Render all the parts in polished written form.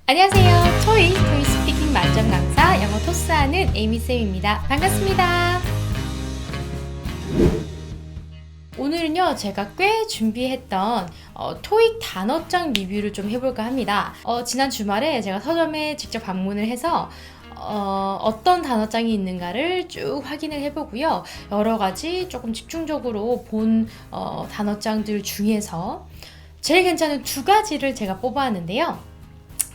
안녕하세요. 토이 스피킹 만점 강사 영어 토스하는 에이미쌤입니다. 반갑습니다. 오늘은요, 제가 꽤 준비했던 토익 단어장 리뷰를 좀 해볼까 합니다. 지난 주말에 제가 서점에 직접 방문을 해서 어떤 단어장이 있는가를 쭉 확인을 해보고요. 여러 가지 조금 집중적으로 본 단어장들 중에서 제일 괜찮은 두 가지를 제가 뽑아왔는데요.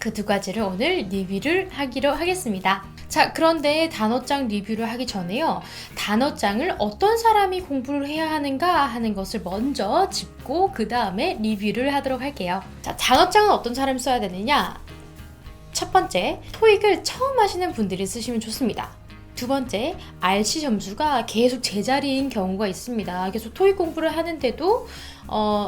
그 두 가지를 오늘 리뷰를 하기로 하겠습니다. 자, 그런데 단어장 리뷰를 하기 전에요. 단어장을 어떤 사람이 공부를 해야 하는가 하는 것을 먼저 짚고 그 다음에 리뷰를 하도록 할게요. 자, 단어장은 어떤 사람이 써야 되느냐? 첫 번째, 토익을 처음 하시는 분들이 쓰시면 좋습니다. 두 번째, RC 점수가 계속 제자리인 경우가 있습니다. 계속 토익 공부를 하는데도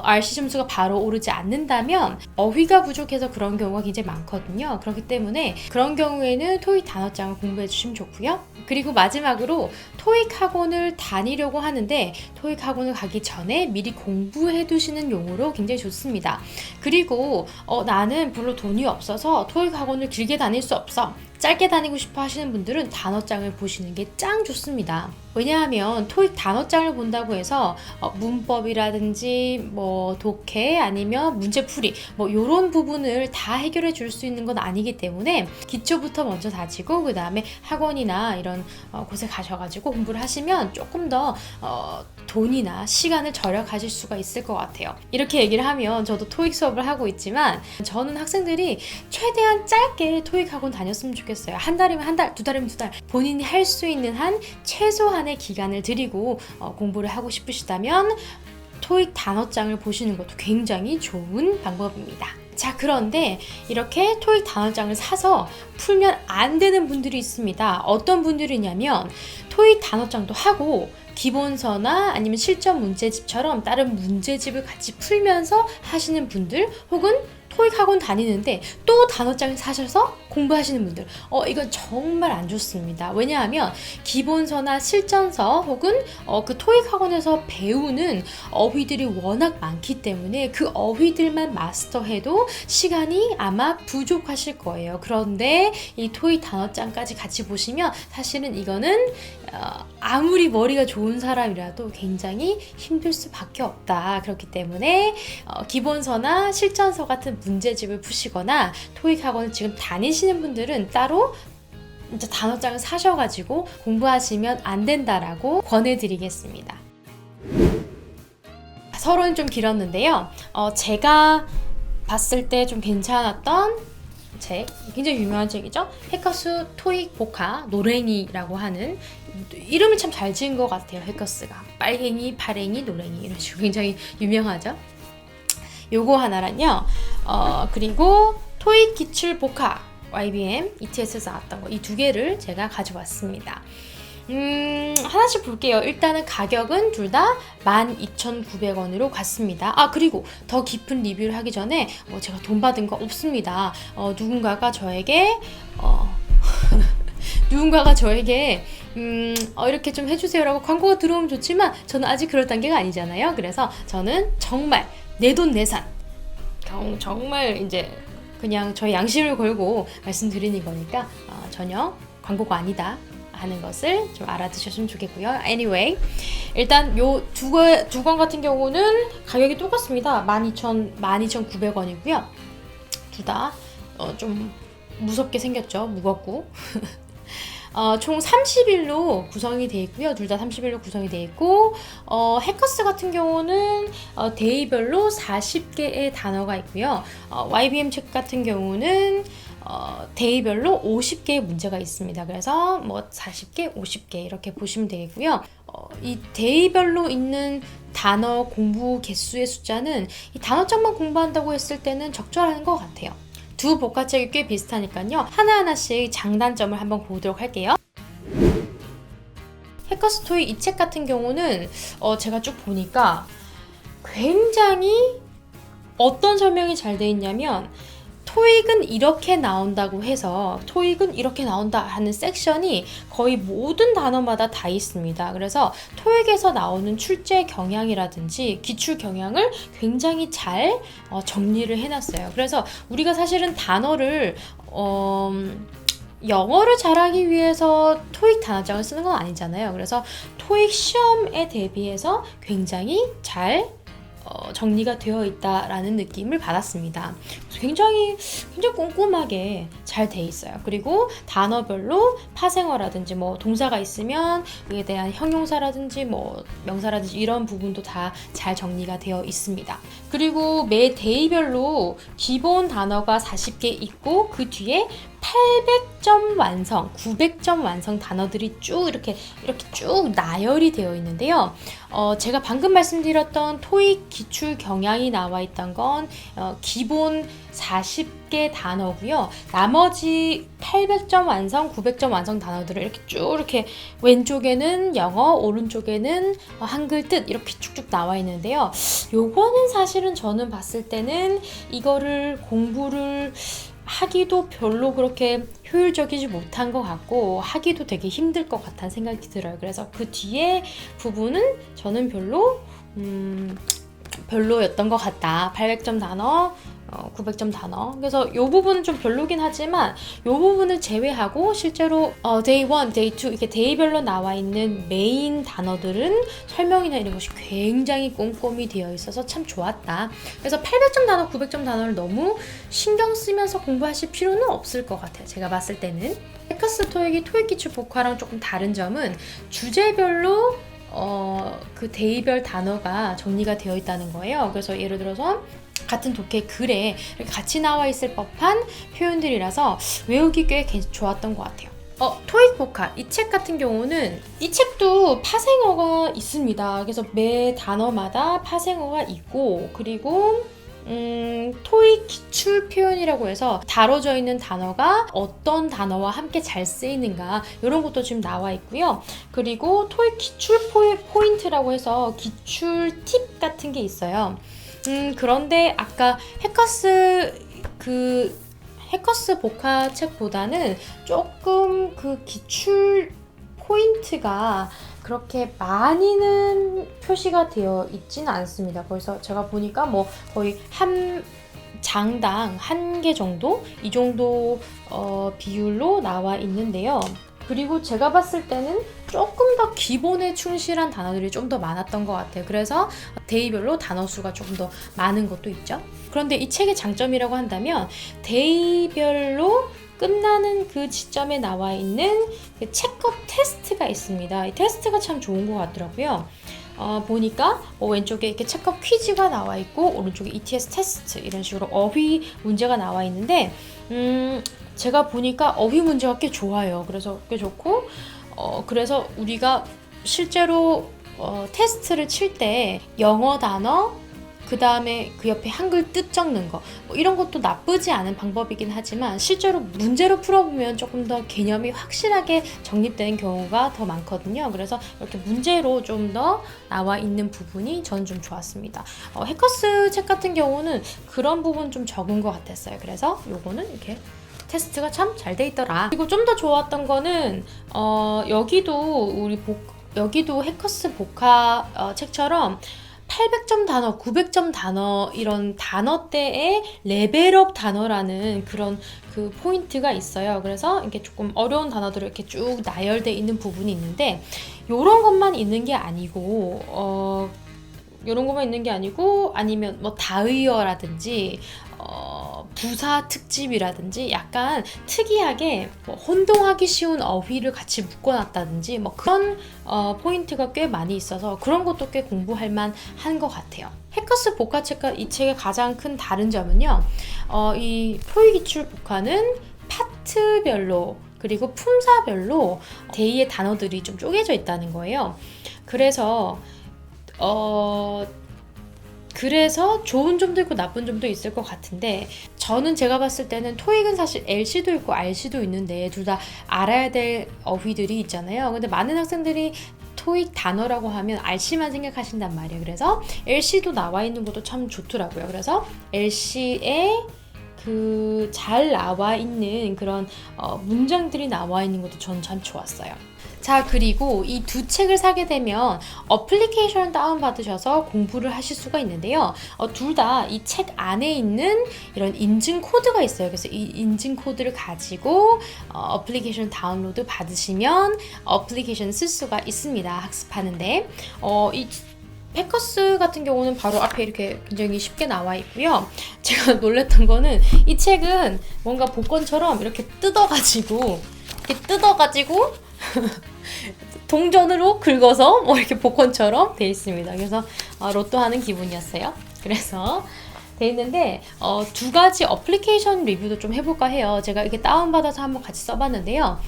RC 점수가 바로 오르지 않는다면 어휘가 부족해서 그런 경우가 굉장히 많거든요. 그렇기 때문에 그런 경우에는 토익 단어장을 공부해 주시면 좋고요. 그리고 마지막으로 토익 학원을 다니려고 하는데 토익 학원을 가기 전에 미리 공부해 두시는 용어로 굉장히 좋습니다. 그리고 나는 별로 돈이 없어서 토익 학원을 길게 다닐 수 없어. 짧게 다니고 싶어 하시는 분들은 단어장을 보시는 게 짱 좋습니다. 왜냐하면 토익 단어장을 본다고 해서 문법이라든지 뭐 독해 아니면 문제풀이 뭐 이런 부분을 다 해결해 줄 수 있는 건 아니기 때문에 기초부터 먼저 다지고 그 다음에 학원이나 이런 곳에 가셔가지고 공부를 하시면 조금 더 돈이나 시간을 절약하실 수가 있을 것 같아요. 이렇게 얘기를 하면 저도 토익 수업을 하고 있지만 저는 학생들이 최대한 짧게 토익 학원 다녔으면 좋겠어요. 한 달이면 한 달, 두 달이면 두 달. 본인이 할 수 있는 한 최소한의 기간을 들이고 공부를 하고 싶으시다면 토익 단어장을 보시는 것도 굉장히 좋은 방법입니다. 자, 그런데 이렇게 토익 단어장을 사서 풀면 안 되는 분들이 있습니다. 어떤 분들이냐면 토익 단어장도 하고 기본서나 아니면 실전 문제집처럼 다른 문제집을 같이 풀면서 하시는 분들 혹은 토익 학원 다니는데 또 단어장을 사셔서 공부하시는 분들 이건 정말 안 좋습니다. 왜냐하면 기본서나 실전서 혹은 그 토익 학원에서 배우는 어휘들이 워낙 많기 때문에 그 어휘들만 마스터해도 시간이 아마 부족하실 거예요. 그런데 이 토익 단어장까지 같이 보시면 사실은 이거는 아무리 머리가 좋은 사람이라도 굉장히 힘들 수밖에 없다. 그렇기 때문에 기본서나 실전서 같은 문제집을 푸시거나 토익 학원을 지금 다니시는 분들은 따로 이제 단어장을 사셔가지고 공부하시면 안 된다라고 권해드리겠습니다. 서론이 좀 길었는데요. 제가 봤을 때 좀 괜찮았던 책, 굉장히 유명한 책이죠. 해커스 토익 복화 노랭이라고 하는, 이름을 참 잘 지은 것 같아요. 해커스가 빨갱이, 파랭이, 노랭이 이런 식으로 굉장히 유명하죠. 요거 하나랑요. 그리고 토익 기출 복화 YBM ETS에서 나왔던 거, 이 두 개를 제가 가져왔습니다. 하나씩 볼게요. 일단은 가격은 둘 다 12,900원으로 갔습니다. 그리고 더 깊은 리뷰를 하기 전에 제가 돈 받은 거 없습니다. 누군가가 저에게 이렇게 좀 해주세요라고 광고가 들어오면 좋지만 저는 아직 그럴 단계가 아니잖아요. 그래서 저는 정말 내돈내산 정말 이제 그냥 저의 양심을 걸고 말씀드리는 거니까 전혀 광고가 아니다 하는 것을 좀 알아두셨으면 좋겠고요. Anyway, 일단 요 두 권 같은 경우는 가격이 똑같습니다. 12,900원이고요. 둘 다 좀 무섭게 생겼죠. 무겁고. 총 30일로 구성이 되어 있고요. 둘 다 30일로 구성이 되어 있고, 해커스 같은 경우는 데이별로 40개의 단어가 있고요. YBM 책 같은 경우는 데이별로 50개의 문제가 있습니다. 그래서 뭐 40개, 50개 이렇게 보시면 되겠고요. 이 데이별로 있는 단어 공부 개수의 숫자는 이 단어장만 공부한다고 했을 때는 적절한 것 같아요. 두 복화책이 꽤 비슷하니까요. 하나하나씩 장단점을 한번 보도록 할게요. 해커스 토익 이 책 같은 경우는 제가 쭉 보니까 굉장히 어떤 설명이 잘 돼 있냐면 토익은 이렇게 나온다고 해서 토익은 이렇게 나온다 하는 섹션이 거의 모든 단어마다 다 있습니다. 그래서 토익에서 나오는 출제 경향이라든지 기출 경향을 굉장히 잘 정리를 해놨어요. 그래서 우리가 사실은 단어를 영어를 잘하기 위해서 토익 단어장을 쓰는 건 아니잖아요. 그래서 토익 시험에 대비해서 굉장히 잘 정리가 되어 있다라는 느낌을 받았습니다. 굉장히 꼼꼼하게 잘 돼 있어요. 그리고 단어별로 파생어라든지 뭐 동사가 있으면 그에 대한 형용사라든지 뭐 명사라든지 이런 부분도 다 잘 정리가 되어 있습니다. 그리고 매 데이별로 기본 단어가 40개 있고 그 뒤에 800점 완성, 900점 완성 단어들이 쭉 이렇게 쭉 나열이 되어 있는데요. 제가 방금 말씀드렸던 토익 기출 경향이 나와 있던 건 기본 40개 단어고요. 나머지 800점 완성, 900점 완성 단어들을 이렇게 왼쪽에는 영어, 오른쪽에는 한글 뜻 이렇게 쭉쭉 나와 있는데요. 요거는 사실은 저는 봤을 때는 이거를 공부를 하기도 별로 그렇게 효율적이지 못한 것 같고 하기도 되게 힘들 것 같다는 생각이 들어요. 그래서 그 뒤에 부분은 저는 별로였던 것 같다. 800점 단어, 900점 단어. 그래서 이 부분은 좀 별로긴 하지만 이 부분을 제외하고 실제로 day 1, day 2 이렇게 데이별로 나와 있는 메인 단어들은 설명이나 이런 것이 굉장히 꼼꼼히 되어 있어서 참 좋았다. 그래서 800점 단어, 900점 단어를 너무 신경 쓰면서 공부하실 필요는 없을 것 같아요. 제가 봤을 때는. 해커스 토익이 토익 기출 복화랑 조금 다른 점은 주제별로 그 데이별 단어가 정리가 되어 있다는 거예요. 그래서 예를 들어서 같은 독해 글에 이렇게 같이 나와 있을 법한 표현들이라서 외우기 꽤 좋았던 것 같아요. 토익 복화 이 책 같은 경우는 이 책도 파생어가 있습니다. 그래서 매 단어마다 파생어가 있고 그리고 토익 기출 표현이라고 해서 다뤄져 있는 단어가 어떤 단어와 함께 잘 쓰이는가 이런 것도 지금 나와 있고요. 그리고 토익 기출 포인트라고 해서 기출 팁 같은 게 있어요. 그런데 아까 해커스 복화 책보다는 조금 그 기출 포인트가 그렇게 많이는 표시가 되어 있지는 않습니다. 그래서 제가 보니까 뭐 거의 한 장당 1개 정도? 이 정도 비율로 나와 있는데요. 그리고 제가 봤을 때는 조금 더 기본에 충실한 단어들이 좀 더 많았던 것 같아요. 그래서 데이별로 단어 수가 조금 더 많은 것도 있죠. 그런데 이 책의 장점이라고 한다면 데이별로 끝나는 그 지점에 나와 있는 그 체크업 테스트가 있습니다. 이 테스트가 참 좋은 것 같더라고요. 보니까 왼쪽에 이렇게 체크업 퀴즈가 나와 있고 오른쪽에 ETS 테스트 이런 식으로 어휘 문제가 나와 있는데 제가 보니까 어휘 문제가 꽤 좋아요. 그래서 꽤 좋고 그래서 우리가 실제로 테스트를 칠 때 영어 단어 그 다음에 그 옆에 한글 뜻 적는 거 이런 것도 나쁘지 않은 방법이긴 하지만 실제로 문제로 풀어보면 조금 더 개념이 확실하게 정립되는 경우가 더 많거든요. 그래서 이렇게 문제로 좀 더 나와 있는 부분이 저는 좀 좋았습니다. 해커스 책 같은 경우는 그런 부분 좀 적은 것 같았어요. 그래서 요거는 이렇게 테스트가 참 잘 돼 있더라. 그리고 좀 더 좋았던 거는 여기도 해커스 복화 책처럼 800점 단어, 900점 단어 이런 단어대의 레벨업 단어라는 그런 그 포인트가 있어요. 그래서 이렇게 조금 어려운 단어들을 이렇게 쭉 나열되어 있는 부분이 있는데 요런 것만 있는 게 아니고 아니면 뭐 다의어라든지 부사 특집이라든지 약간 특이하게 뭐 혼동하기 쉬운 어휘를 같이 묶어놨다든지 뭐 그런 포인트가 꽤 많이 있어서 그런 것도 꽤 공부할 만한 것 같아요. 해커스 복화책과 이 책의 가장 큰 다른 점은요. 이 토익 기출 복화는 파트별로 그리고 품사별로 데이의 단어들이 좀 쪼개져 있다는 거예요. 그래서 좋은 점도 있고 나쁜 점도 있을 것 같은데 제가 봤을 때는 토익은 사실 LC도 있고 RC도 있는데 둘 다 알아야 될 어휘들이 있잖아요. 근데 많은 학생들이 토익 단어라고 하면 RC만 생각하신단 말이에요. 그래서 LC도 나와 있는 것도 참 좋더라고요. 그래서 LC의 잘 나와 있는 그런 문장들이 나와 있는 것도 저는 참 좋았어요. 자, 그리고 이 두 책을 사게 되면 어플리케이션을 다운받으셔서 공부를 하실 수가 있는데요. 둘 다 이 책 안에 있는 이런 인증 코드가 있어요. 그래서 이 인증 코드를 가지고 어플리케이션 다운로드 받으시면 어플리케이션 쓸 수가 있습니다. 학습하는데. 이 패커스 같은 경우는 바로 앞에 이렇게 굉장히 쉽게 나와 있고요. 제가 놀랬던 거는 이 책은 뭔가 복권처럼 이렇게 뜯어가지고 동전으로 긁어서 뭐 이렇게 복권처럼 돼 있습니다. 그래서 로또 하는 기분이었어요. 그래서 돼 있는데 두 가지 어플리케이션 리뷰도 좀 해볼까 해요. 제가 이렇게 다운받아서 한번 같이 써봤는데요.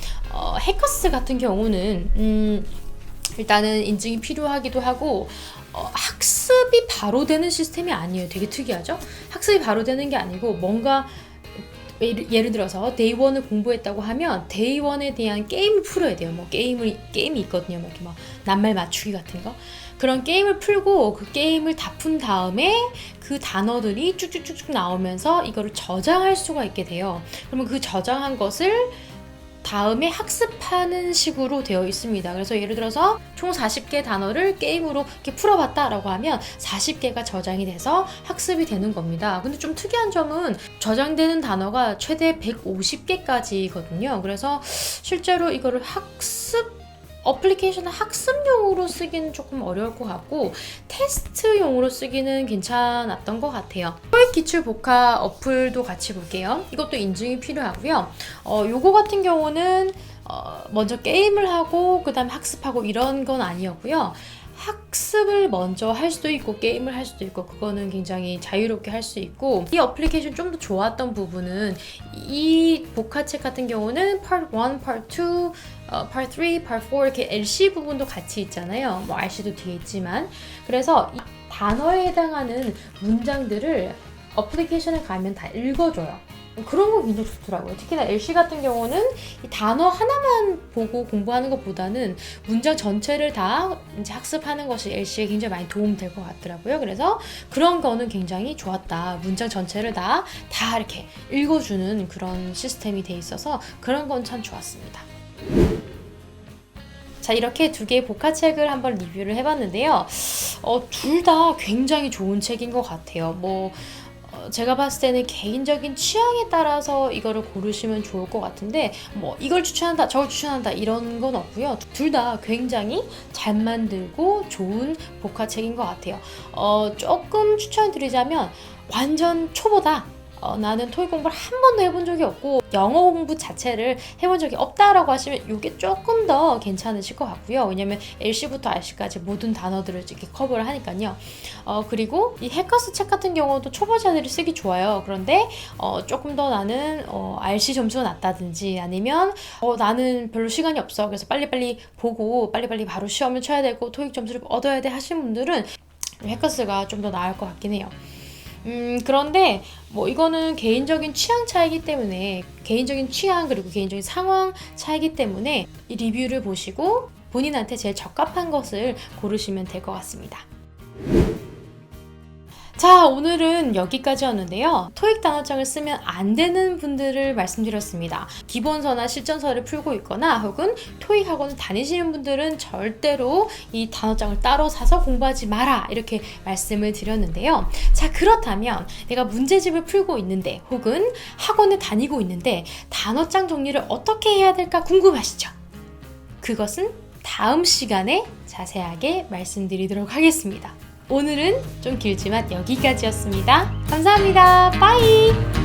해커스 같은 경우는 일단은 인증이 필요하기도 하고 학습이 바로 되는 시스템이 아니에요. 되게 특이하죠? 학습이 바로 되는 게 아니고 뭔가 예를 들어서 데이 1을 공부했다고 하면 데이 1에 대한 게임을 풀어야 돼요. 뭐 게임이 있거든요. 뭐 이렇게 막 낱말 맞추기 같은 거. 그런 게임을 풀고 그 게임을 다 푼 다음에 그 단어들이 쭉쭉쭉쭉 나오면서 이거를 저장할 수가 있게 돼요. 그러면 그 저장한 것을 다음에 학습하는 식으로 되어 있습니다. 그래서 예를 들어서 총 40개 단어를 게임으로 이렇게 풀어봤다라고 하면 40개가 저장이 돼서 학습이 되는 겁니다. 근데 좀 특이한 점은 저장되는 단어가 최대 150개까지거든요. 그래서 실제로 이거를 어플리케이션을 학습용으로 쓰기는 조금 어려울 것 같고 테스트용으로 쓰기는 괜찮았던 것 같아요. 토익 기출 복화 어플도 같이 볼게요. 이것도 인증이 필요하고요. 요거 같은 경우는 먼저 게임을 하고 그 다음에 학습하고 이런 건 아니었고요. 학습을 먼저 할 수도 있고 게임을 할 수도 있고 그거는 굉장히 자유롭게 할 수 있고 이 어플리케이션 좀 더 좋았던 부분은 이 복화책 같은 경우는 Part 1, Part 2, Part 3, Part 4 이렇게 LC 부분도 같이 있잖아요. 뭐 RC도 뒤에 있지만 그래서 이 단어에 해당하는 문장들을 어플리케이션에 가면 다 읽어줘요. 그런 거 굉장히 좋더라고요. 특히나 LC 같은 경우는 이 단어 하나만 보고 공부하는 것보다는 문장 전체를 다 이제 학습하는 것이 LC에 굉장히 많이 도움될 것 같더라고요. 그래서 그런 거는 굉장히 좋았다. 문장 전체를 다 이렇게 읽어주는 그런 시스템이 돼 있어서 그런 건 참 좋았습니다. 자, 이렇게 두 개의 복화책을 한번 리뷰를 해봤는데요. 둘 다 굉장히 좋은 책인 것 같아요. 제가 봤을 때는 개인적인 취향에 따라서 이거를 고르시면 좋을 것 같은데 뭐 이걸 추천한다 저걸 추천한다 이런 건 없고요. 둘 다 굉장히 잘 만들고 좋은 복화책인 것 같아요. 조금 추천드리자면 완전 초보다 나는 토익 공부를 한 번도 해본 적이 없고 영어 공부 자체를 해본 적이 없다라고 하시면 이게 조금 더 괜찮으실 것 같고요. 왜냐면 LC부터 RC까지 모든 단어들을 이렇게 커버를 하니까요. 그리고 이 해커스 책 같은 경우도 초보자들이 쓰기 좋아요. 그런데 조금 더 나는 RC 점수가 낮다든지 아니면 나는 별로 시간이 없어. 그래서 빨리빨리 보고 빨리빨리 바로 시험을 쳐야 되고 토익 점수를 얻어야 돼 하시는 분들은 해커스가 좀 더 나을 것 같긴 해요. 그런데 이거는 개인적인 취향 차이기 때문에 개인적인 취향 그리고 개인적인 상황 차이기 때문에 이 리뷰를 보시고 본인한테 제일 적합한 것을 고르시면 될 것 같습니다. 자, 오늘은 여기까지였는데요. 토익 단어장을 쓰면 안 되는 분들을 말씀드렸습니다. 기본서나 실전서를 풀고 있거나 혹은 토익 학원을 다니시는 분들은 절대로 이 단어장을 따로 사서 공부하지 마라 이렇게 말씀을 드렸는데요. 자, 그렇다면 내가 문제집을 풀고 있는데 혹은 학원에 다니고 있는데 단어장 정리를 어떻게 해야 될까 궁금하시죠? 그것은 다음 시간에 자세하게 말씀드리도록 하겠습니다. 오늘은 좀 길지만 여기까지였습니다. 감사합니다. 빠이!